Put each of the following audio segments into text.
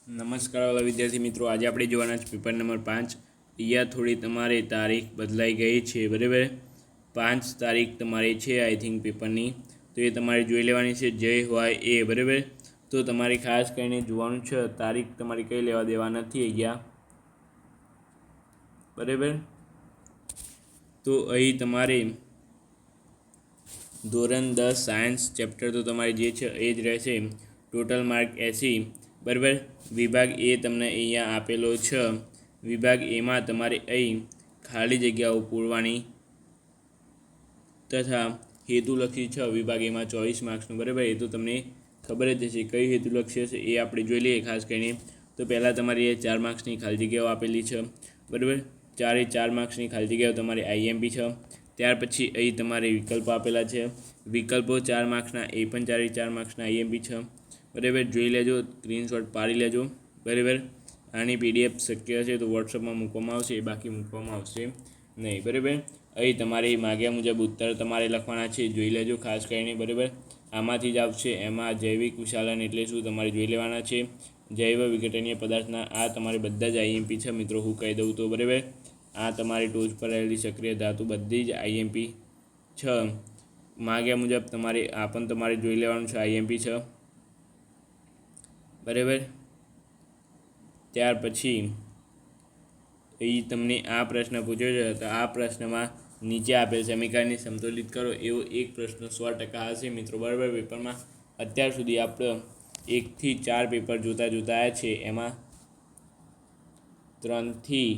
નમસ્કાર વાલા વિદ્યાર્થી મિત્રો, આજે આપણે જોવાના છે પેપર નંબર 5। અહીંયા થોડી તમારે તારીખ બદલાઈ ગઈ છે, બરાબર। 5 તારીખ તમારી છે આઈ થિંક પેપરની, તો એ તમારે જોઈ લેવાની છે, જય હોય એ, બરાબર। તો તમારે ખાસ કરીને જોવાનું છે, તારીખ તમારી કંઈ લેવા દેવા નથી અહીંયા, બરાબર। તો અહીં તમારે ધોરણ 10 સાયન્સ ચેપ્ટર તો તમારે જે છે એ જ રહેશે, ટોટલ માર્ક 80, બરાબર। વિભાગ એ તમને અહીંયા આપેલો છે, વિભાગ એમાં તમારે અહીં ખાલી જગ્યાઓ પૂરવાની તથા હેતુલક્ષી છે વિભાગ એમાં 24 માર્ક્સનું, બરાબર। એ તો તમને ખબર જ હશે કઈ હેતુલક્ષી હશે એ આપણે જોઈ લઈએ ખાસ કરીને। તો પહેલાં તમારી એ 4 માર્ક્સની ખાલી જગ્યાઓ આપેલી છે, બરાબર। 4 માર્ક્સની ખાલી જગ્યાઓ તમારી આઈએમપી છે। ત્યાર પછી અહીં તમારે વિકલ્પો આપેલા છે, વિકલ્પો 4 માર્ક્સના એ પણ 4 માર્ક્સના આઈએમપી છે, બરાબર। જોઈ લેજો, સ્ક્રીનશોટ પાડી લેજો, બરાબર। આની પીડીએફ શક્ય છે તો વોટ્સઅપમાં મૂકવામાં આવશે, બાકી મૂકવામાં આવશે નહીં, બરાબર। અહીં તમારે માગ્યા મુજબ ઉત્તર તમારે લખવાના છે, જોઈ લેજો ખાસ કરીને, બરાબર। આમાંથી જ આવશે, એમાં જૈવિક વિશાલન એટલે શું તમારે જોઈ લેવાના છે, જૈવ વિઘટનીય પદાર્થના આ તમારે બધા જ આઈએમપી છે મિત્રો, હું કહી દઉં તો, બરાબર। આ તમારી ટોચ પર રહેલી સક્રિય ધાતુ બધી જ આઈએમપી છે, માગ્યા મુજબ તમારે આ પણ તમારે જોઈ લેવાનું છે, આઈએમપી છે, બરાબર। ત્યાર પછી અહીં તમને આ પ્રશ્ન પૂછ્યો છે, તો આ પ્રશ્નમાં નીચે આપેલ સમીકરણને સંતુલિત કરો એવો એક પ્રશ્ન 100% હશે મિત્રો, બરાબર। પેપરમાં અત્યાર સુધી આપણે 1 થી 4 પેપર જોતા આવ્યા છે, એમાં 3 થી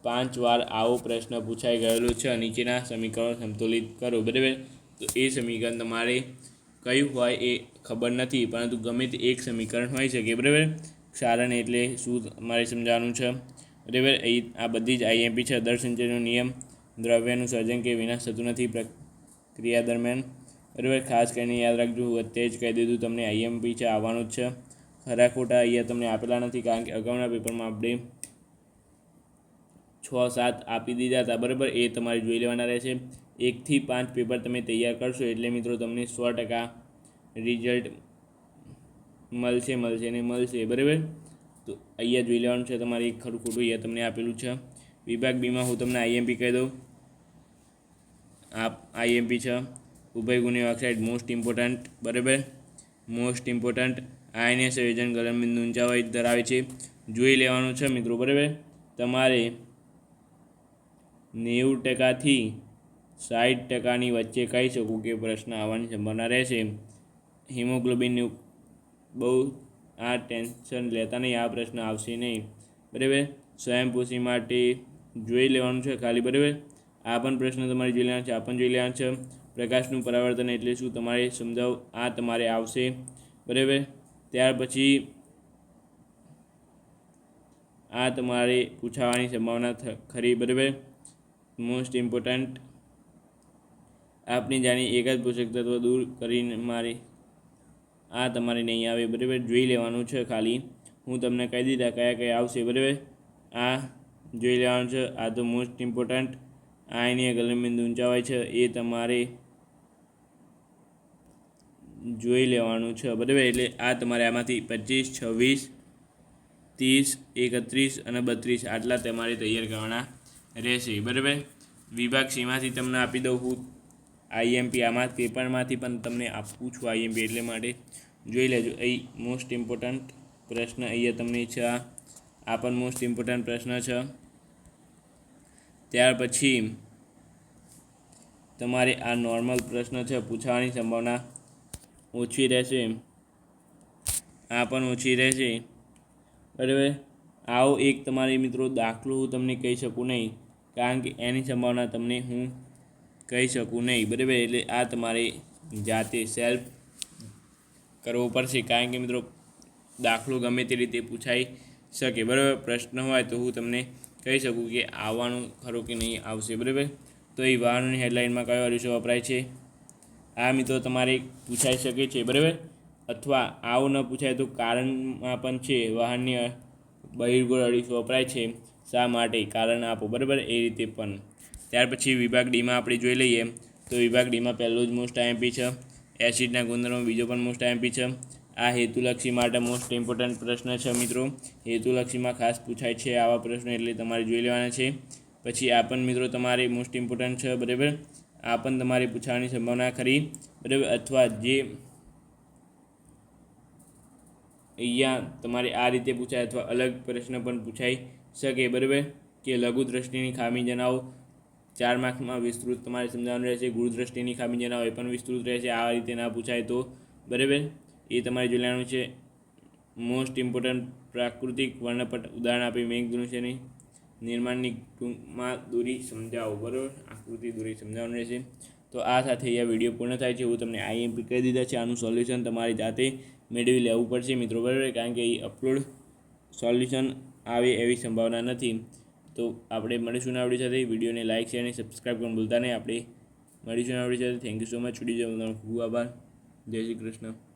5 વાર આવો પ્રશ્ન પૂછાઈ ગયેલો છે, નીચેના સમીકરણો સંતુલિત કરો, બરાબર। તો એ સમીકરણ તમારે કયું હોય એ ખબર નથી, પરંતુ ગમે તે એક સમીકરણ હોઈ શકે, બરાબર। ક્ષારણ એટલે શું તમારે સમજાવવાનું છે, બરાબર। અહીં આ બધી જ આઈએમપી છે, દર સંચયનો નિયમ, દ્રવ્યનું સર્જન કે વિનાશ થતું નથી પ્રક્રિયા દરમિયાન, બરાબર। ખાસ કરીને યાદ રાખજો, હું અત્યારે જ કહી દીધું તમને આઈએમપી છે, આવવાનું જ છે, ખરા ખોટા અહીંયા તમને આપેલા નથી, કારણ કે અગાઉના પેપરમાં આપણે 6-7 આપી દીધા હતા, બરાબર। એ તમારે જોઈ લેવાના રહેશે। 1 થી 5 પેપર તમે તૈયાર કરશો એટલે મિત્રો તમને 100% રિઝલ્ટ મળશે ને મળશે, બરાબર। તો અહીંયા જોઈ લેવાનું છે તમારે એક ખરું ખોટું અહીંયા તમને આપેલું છે। વિભાગ બીમાં હું તમને આઈએમપી કહી દઉં, આ આઈએમપી છે, ઉભયગુણ્ય ઓક્સાઇડ મોસ્ટ ઇમ્પોર્ટન્ટ, બરાબર, મોસ્ટ ઇમ્પોર્ટન્ટ, આયનીય સંયોજન ગલનબિંદુ ઊંચાઈ ધરાવે છે, જોઈ લેવાનું છે મિત્રો, બરાબર। તમારે 90% થી 60%ની વચ્ચે કહી શકું કે પ્રશ્ન આવવાની સંભાવના રહેશે। હિમોગ્લોબિનનું બહુ આ ટેન્શન લેતા નહીં, આ પ્રશ્ન આવશે નહીં, બરાબર। સ્વયંપોષી માટે જોઈ લેવાનું છે ખાલી, બરાબર। આ પણ પ્રશ્ન તમારે જોઈ લેવાનો છે, આ પણ જોઈ લેવાનું છે। પ્રકાશનું પરાવર્તન એટલે શું તમારે સમજાવો, આ તમારે આવશે, બરાબર। ત્યાર પછી આ તમારે પૂછાવાની સંભાવના ખરી, બરાબર, મોસ્ટ ઇમ્પોર્ટન્ટ, આપની જાણી એક જ પોષક તત્વ દૂર કરીને મારે આ તમારે નહીં આવે, બરાબર, જોઈ લેવાનું છે ખાલી, હું તમને કહી દીધા કયા આવશે, બરાબર। આ જોઈ લેવાનું છે, આ તો મોસ્ટ ઇમ્પોર્ટન્ટ, આયનીય ગલનબિંદુ ઊંચાઈ છે, એ તમારે જોઈ લેવાનું છે, બરાબર। એટલે આ તમારે આમાંથી 25, 26, 30, 31 અને 32 આટલા તમારે તૈયાર કરવાના રહેશે, બરાબર। વિભાગ સીમાંથી તમને આપી દઉં હું આઈએમપી, આમાં પેપરમાંથી પણ તમને આપું છું આઈએમપી, એટલે માટે જોઈ લેજો। અહીં મોસ્ટ ઇમ્પોર્ટન્ટ પ્રશ્ન અહીંયા તમને છે, આ પણ મોસ્ટ ઇમ્પોર્ટન્ટ પ્રશ્ન છે। ત્યાર પછી તમારે આ નોર્મલ પ્રશ્ન છે, પૂછવાની સંભાવના ઓછી રહેશે, આ પણ ઓછી રહેશે, બરાબર। આવો એક તમારે મિત્રો દાખલો હું તમને કહી શકું નહીં, કારણ કે એની સંભાવના તમને હું કહી શકું નહીં, બરાબર। એટલે આ તમારે જાતે સેલ્ફ કરવો પડશે, કારણ કે મિત્રો દાખલો ગમે તે રીતે પૂછાઈ શકે, બરાબર। પ્રશ્ન હોય તો હું તમને કહી શકું કે આવવાનું ખરું કે નહીં આવશે, બરાબર। તો એ વાહનની હેડલાઇનમાં કયો અરીસો વપરાય છે, આ મિત્રો તમારે પૂછાઈ શકે છે, બરાબર। અથવા આવું ન પૂછાય તો કારણમાં પણ છે, વાહનની બહિર્ગોળ અરીસો વપરાય છે, શા માટે, કારણ આપો, બરાબર, એ રીતે પણ। ત્યાર પછી વિભાગ ડીમાં આપણે જોઈ લઈએ, તો વિભાગ ડીમાં પહેલો જ મોસ્ટ આઈએમપી છે, એસિડના ગુણધર્મો, બીજો પણ મોસ્ટ આઈએમપી છે। આ હેતુલક્ષી માટે મોસ્ટ ઇમ્પોર્ટન્ટ પ્રશ્ન છે મિત્રો. હેતુલક્ષીમાં ખાસ પૂછાય છે આવા પ્રશ્નો, એટલે તમારે જોઈ લેવાના છે. પછી આ પણ મિત્રો તમારે મોસ્ટ ઇમ્પોર્ટન્ટ છે, બરાબર. આ પણ તમારે પૂછવાની સંભાવના ખરી, બરાબર. અથવા જે અહીંયા તમારે આ રીતે પૂછાય અથવા અલગ પ્રશ્ન પણ પૂછાઈ શકે, બરાબર. કે લઘુ દ્રષ્ટિની ખામી જણાવો, 4 માર્ક્સમાં વિસ્તૃત તમારે સમજાવવાનું રહેશે. ગુરુ દ્રષ્ટિની ખામી જણાવો, એ પણ વિસ્તૃત રહેશે. આ રીતે ના પૂછાય તો, બરાબર, એ તમારે જોઈ લેવાનું છે. મોસ્ટ ઇમ્પોર્ટન્ટ પ્રાકૃતિક વર્ણપટ ઉદાહરણ આપી મેઘધનુષ્યની નિર્માણની ટૂંકમાં દોરી સમજાવો, બરાબર. આકૃતિ દોરી સમજાવવાનું રહેશે. તો આ સાથે અહીંયા વિડીયો પૂર્ણ થાય છે. હું તમને આઈએમપી કહી દીધા છે. આનું સોલ્યુશન તમારી જાતે મેળવી લેવું પડશે મિત્રો, બરાબર. કારણ કે એ અપલોડ સોલ્યુશન આવે એવી સંભાવના નથી. તો આપણે મળીશું આવડી સાથે. વિડીયોને લાઇક શેર અને સબસ્ક્રાઈબ કરવાનું ભૂલતા નહીં. આપણે મળીશું આવડી સાથે. Thank you so much. Video જોવાનો ખૂબ આભાર. જય શ્રી કૃષ્ણ.